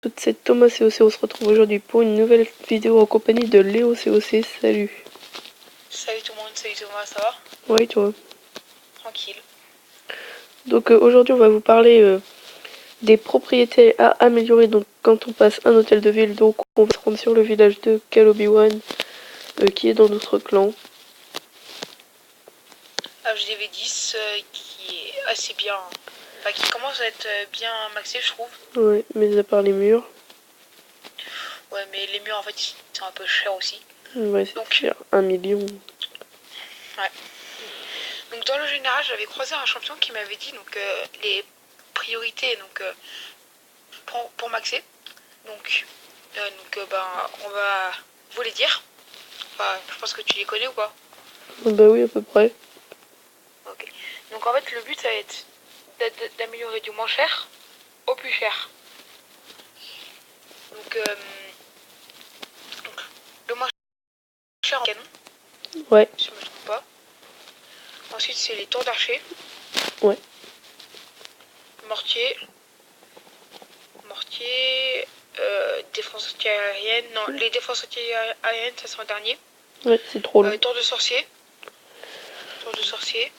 Toutes, c'est Thomas COC, on se retrouve aujourd'hui pour une nouvelle vidéo en compagnie de Léo COC, salut. Salut tout le monde, salut Thomas, ça va? Oui, toi. Tranquille. Donc aujourd'hui on va vous parler des propriétés à améliorer donc quand on passe un hôtel de ville. Donc on va se rendre sur le village de Kalobi-Wan qui est dans notre clan. HDV10 qui est assez bien, enfin qui commence à être bien maxé je trouve. Ouais, mais à part les murs. Ouais mais les murs en fait ils sont un peu chers aussi. Ouais, c'est cher, 1 million. Ouais. Donc dans le général j'avais croisé un champion qui m'avait dit donc les priorités donc pour maxer. Donc on va vous les dire. Enfin je pense que tu les connais ou pas? Bah oui, à peu près. Ok. Donc en fait le but ça va être d'améliorer du moins cher au plus cher. Donc le moins cher en canon. Ouais. Si je me trompe pas. Ensuite c'est les tours d'archer. Ouais. Mortier. Défense anti-aérienne. Non, les défenses anti-aériennes ça c'est en dernier. Ouais, c'est trop long. Tour de sorcier. Tour de sorcier.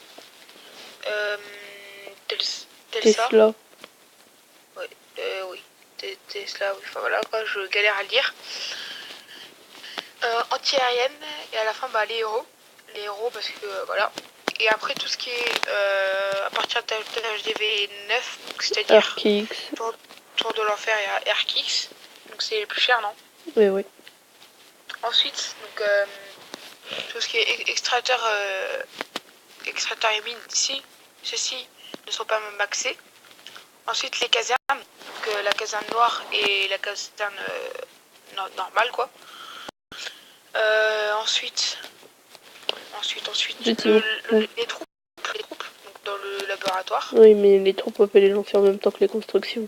Tesla. Ouais, oui. Tesla, oui. Enfin voilà quoi, je galère à le dire. Anti-aérienne et à la fin les héros. Les héros parce que voilà. Et après tout ce qui est à partir de HDV 9, c'est-à-dire Tour de l'enfer et Arkix. Donc c'est les plus chers, non? Oui, oui. Ensuite, donc tout ce qui est extracteur et mine ici, ceux-ci ne sont pas maxés. Ensuite les casernes, donc la caserne noire et la caserne normale quoi. Ensuite les troupes donc dans le laboratoire. Oui, mais les troupes on peut les lancer en même temps que les constructions.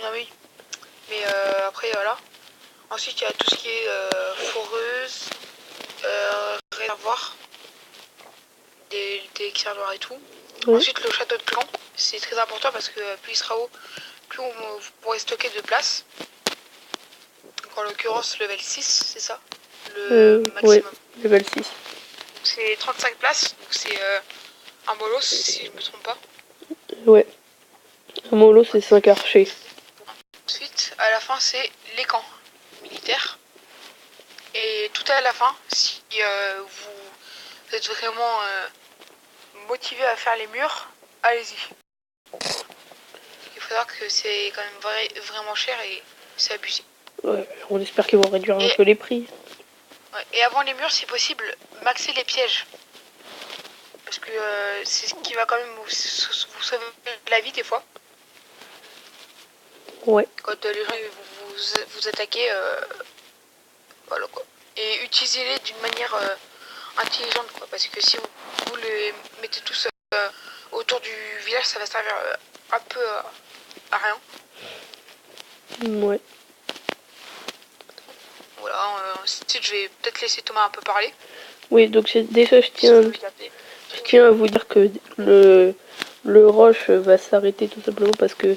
Ah oui, mais après voilà. Ensuite il y a tout ce qui est foreuse, réservoir, des écrits noirs et tout. Oui. Ensuite le château de clan, c'est très important parce que plus il sera haut, plus vous pourrez stocker de place. Donc en l'occurrence level 6, c'est ça? Le maximum. Ouais, level 6. C'est 35 places, donc c'est un bolos si je me trompe pas. Ouais. Un mollo c'est 5 archers. Ensuite, à la fin c'est les camps militaires. Et tout à la fin, si vous êtes vraiment motivé à faire les murs, allez-y. Il faut savoir que c'est quand même vraiment cher et c'est abusé. Ouais, on espère qu'ils vont réduire un peu les prix. Ouais, et avant les murs, si possible, maxer les pièges. Parce que c'est ce qui va quand même vous sauver la vie des fois. Ouais. Quand les gens vous attaquent, voilà quoi. Et utilisez-les d'une manière intelligente quoi. Parce que si vous les mettez tous autour du village, ça va servir un peu à rien. Ouais. Voilà, ensuite je vais peut-être laisser Thomas un peu parler. Oui, donc déjà je tiens à vous dire que le rush va s'arrêter tout simplement parce que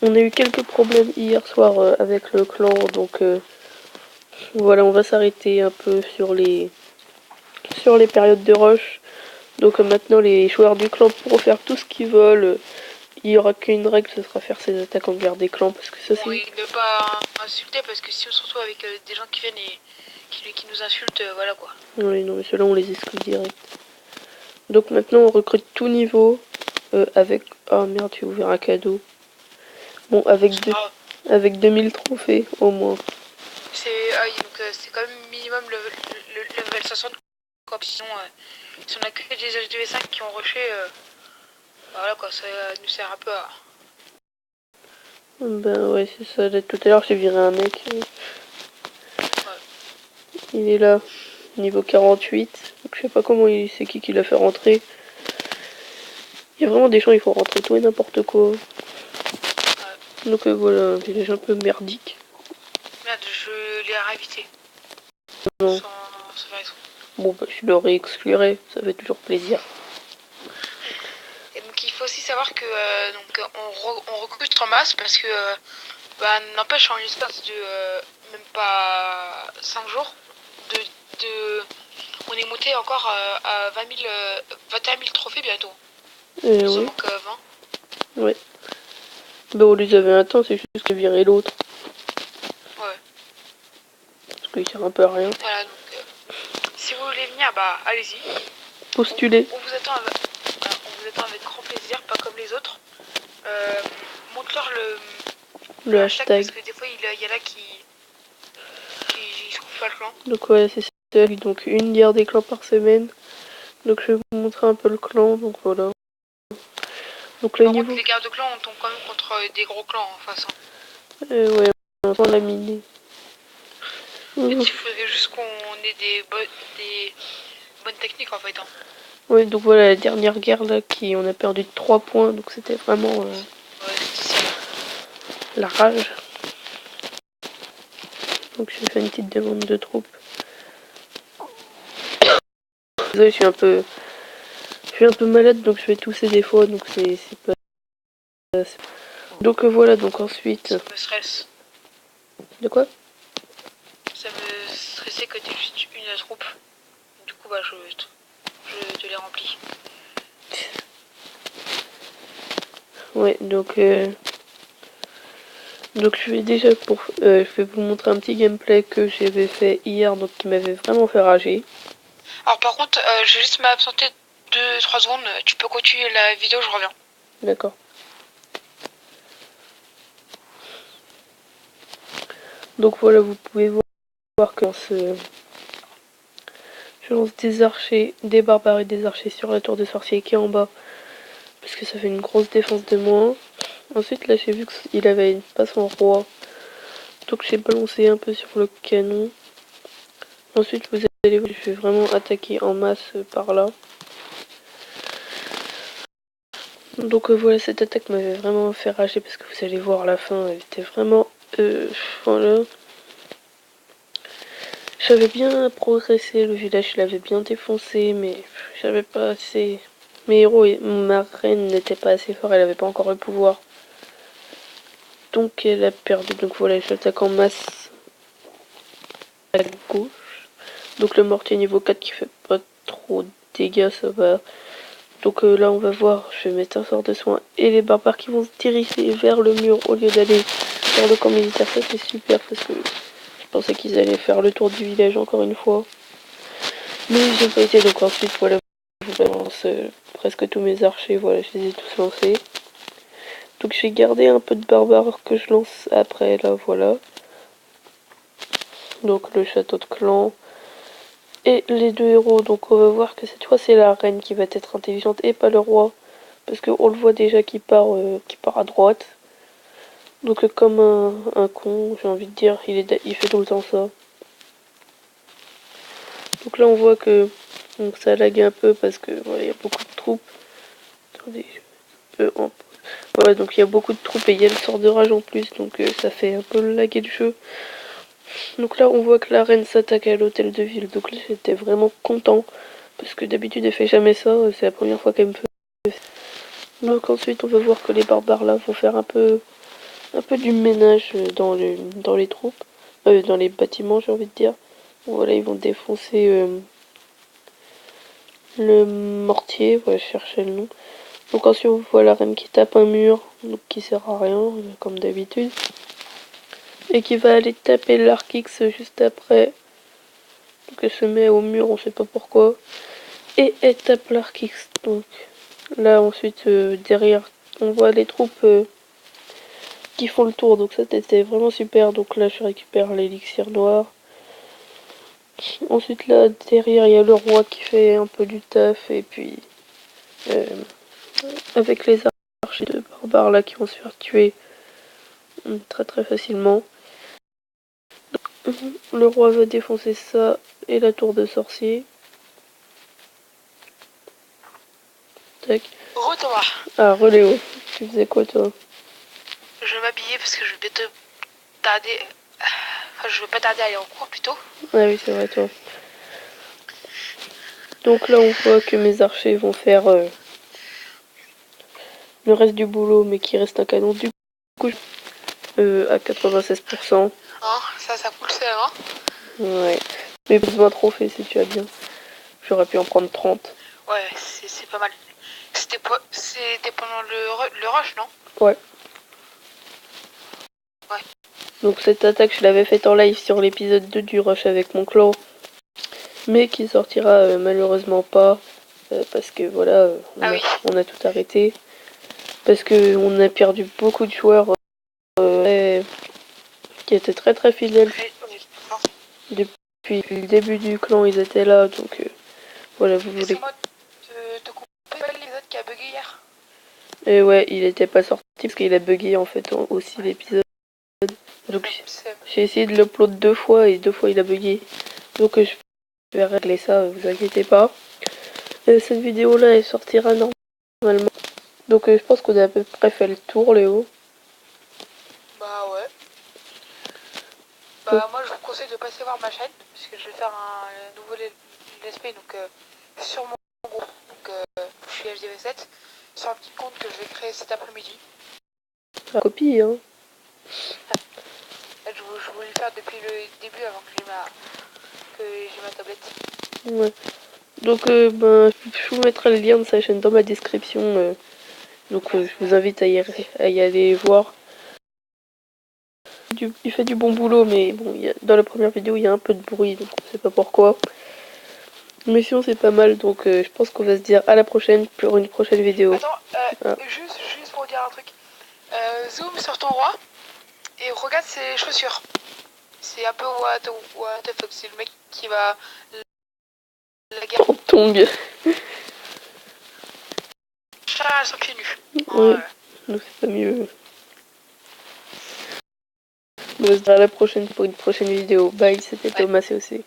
on a eu quelques problèmes hier soir avec le clan, donc voilà, on va s'arrêter un peu sur les périodes de rush. Donc maintenant les joueurs du clan pourront faire tout ce qu'ils veulent. Il n'y aura qu'une règle, ce sera faire ses attaques en guerre des clans parce que ça c'est... Oui, ne pas insulter parce que si on se retrouve avec des gens qui viennent et qui nous insultent, voilà quoi. Oui, non mais ceux-là on les exclut direct. Donc maintenant on recrute tout niveau avec... Oh merde, j'ai ouvert un cadeau. Bon, avec 2000 trophées au moins. C'est c'est quand même minimum le level 60 quoi. Sinon, si on a que des HDV5 qui ont rushé, voilà quoi, ça nous sert un peu à... Ben ouais, c'est ça. Tout à l'heure j'ai viré un mec. Ouais. Il est là, niveau 48. Donc, je sais pas comment c'est qui l'a fait rentrer. Il y a vraiment des gens, il faut rentrer tout et n'importe quoi. Ouais. Donc voilà, un village un peu merdique. Merde, je l'ai réinvité. Non. Sans raison. Bon, bah je le réexclurai, ça fait toujours plaisir. Et donc il faut aussi savoir que on recrute en masse parce que Bah n'empêche, en l'espace de même pas 5 jours, on est monté encore à 20 000, 21 000 trophées bientôt. Il nous en Oui. manque 20. Ouais. Bah on les avait un temps, c'est juste que virer l'autre. Ouais. Parce qu'il sert un peu à rien. Voilà, donc si vous voulez venir, bah allez-y. Postuler. On vous attend avec grand plaisir, pas comme les autres. Montre-leur le hashtag parce que des fois il y en a qui se trouvent pas le clan. Donc ouais, c'est ça. Donc une guerre des clans par semaine. Donc je vais vous montrer un peu le clan. Donc voilà. Donc le Par niveau. contre, les guerres de clans, on tombe quand même contre des gros clans en face. Ouais, on entend la mine. Il faudrait juste qu'on ait des bonnes techniques en fait. Hein. Ouais, donc voilà la dernière guerre là, on a perdu de 3 points. Donc c'était vraiment la rage. Donc j'ai fait une petite demande de troupes. Désolé, je suis un peu malade, donc je vais tousser des fois, donc c'est pas. Donc voilà, donc ensuite. Ça me stresse. De quoi? Ça me stressait que t'aies juste une troupe. Du coup, bah je te les remplis. Ouais, donc je vais déjà je vais vous montrer un petit gameplay que j'avais fait hier, donc qui m'avait vraiment fait rager. Alors par contre, je vais juste m'absenter 2-3 secondes. Tu peux continuer la vidéo, je reviens. D'accord. Donc voilà, vous pouvez voir que je lance des archers, des barbares et des archers sur la tour de sorcier qui est en bas. Parce que ça fait une grosse défense de moins. Ensuite là j'ai vu qu'il avait pas son roi. Donc j'ai balancé un peu sur le canon. Ensuite vous allez voir, je vais vraiment attaquer en masse par là. Donc voilà, cette attaque m'avait vraiment fait rager parce que vous allez voir à la fin, elle était vraiment... voilà. J'avais bien progressé, le village je l'avais bien défoncé, mais j'avais pas assez... Mes héros et ma reine n'étaient pas assez forts, elle avait pas encore le pouvoir. Donc elle a perdu, donc voilà, j'attaque en masse à gauche. Donc le mortier niveau 4 qui fait pas trop de dégâts, ça va. Donc là on va voir, je vais mettre un sort de soin et les barbares qui vont se diriger vers le mur au lieu d'aller vers le camp militaire. Ça c'est super parce que je pensais qu'ils allaient faire le tour du village encore une fois. Mais j'ai pas été, donc ensuite voilà, je lance presque tous mes archers, voilà, je les ai tous lancés. Donc je vais garder un peu de barbares que je lance après là, voilà. Donc le château de clan. Et les deux héros, donc on va voir que cette fois c'est la reine qui va être intelligente et pas le roi. Parce qu'on le voit déjà qui part à droite. Donc comme un con, j'ai envie de dire, il fait tout le temps ça. Donc là on voit que donc, ça lag un peu parce que voilà, il y a beaucoup de troupes. Attendez, voilà, donc il y a beaucoup de troupes et il y a le sort de rage en plus, donc ça fait un peu laguer le jeu. Donc là on voit que la reine s'attaque à l'hôtel de ville, donc là j'étais vraiment content. Parce que d'habitude elle fait jamais ça, c'est la première fois qu'elle me fait. Donc ensuite on va voir que les barbares là vont faire un peu du ménage dans les troupes, dans les bâtiments j'ai envie de dire. Voilà, ils vont défoncer le mortier, voilà, je cherchais le nom. Donc ensuite on voit la reine qui tape un mur, donc qui sert à rien, comme d'habitude. Et qui va aller taper l'arc X juste après. Donc elle se met au mur, on sait pas pourquoi. Et elle tape l'arc X. Donc là ensuite derrière on voit les troupes qui font le tour, donc ça c'était vraiment super. Donc là je récupère l'élixir noir. Ensuite là derrière il y a le roi qui fait un peu du taf et puis euh, avec les archers de barbares là qui vont se faire tuer très très facilement. Le roi va défoncer ça et la tour de sorcier. Tac. Thomas. Ah Reléo, tu faisais quoi toi? Je vais m'habiller parce que je vais bientôt tarder. Enfin, je vais pas tarder à aller en cours plutôt. Ah oui c'est vrai toi. Donc là on voit que mes archers vont faire le reste du boulot mais qu'il reste un canon du coup. à 96%. Hein, ça fout le seum, hein. Ouais. Mais plus un trophée si tu as bien. J'aurais pu en prendre 30. Ouais, c'est pas mal. C'était pendant le rush, non? Ouais. Ouais. Donc cette attaque, je l'avais faite en live sur l'épisode 2 du rush avec mon clan. Mais qui sortira malheureusement pas. Parce que voilà, on a tout arrêté. Parce que on a perdu beaucoup de joueurs qui étaient très très fidèles. Depuis le début du clan, ils étaient là. Donc voilà, vous voulez. Laisse-moi te couper l'épisode qui a bugué hier. Et ouais, il était pas sorti parce qu'il a bugué en fait aussi l'épisode. Donc j'ai essayé de l'upload 2 fois et 2 fois il a bugué. Donc je vais régler ça, vous inquiétez pas. Cette vidéo là elle sortira normalement. Donc je pense qu'on a à peu près fait le tour, Léo. Bah ouais. Bah moi je vous conseille de passer voir ma chaîne puisque je vais faire un nouveau let's play donc sur mon groupe. Donc je suis HDV7 sur un petit compte que je vais créer cet après-midi. La copie hein. Je voulais le faire depuis le début avant que j'ai ma tablette. Ouais. Donc je vous mettrai le lien de sa chaîne dans ma description. Donc je vous invite à y aller voir. Il fait du bon boulot, mais bon, dans la première vidéo il y a un peu de bruit, donc on sait pas pourquoi. Mais sinon c'est pas mal, donc je pense qu'on va se dire à la prochaine pour une prochaine vidéo. Attends, juste pour dire un truc. Zoom sur ton roi et regarde ses chaussures. C'est un peu what the fuck, c'est le mec qui va la guerre. En tongue. Chat sans pieds nus. Ouais, donc c'est pas mieux. On va se dire à la prochaine pour une prochaine vidéo. Bye, c'était Thomas, c'est aussi.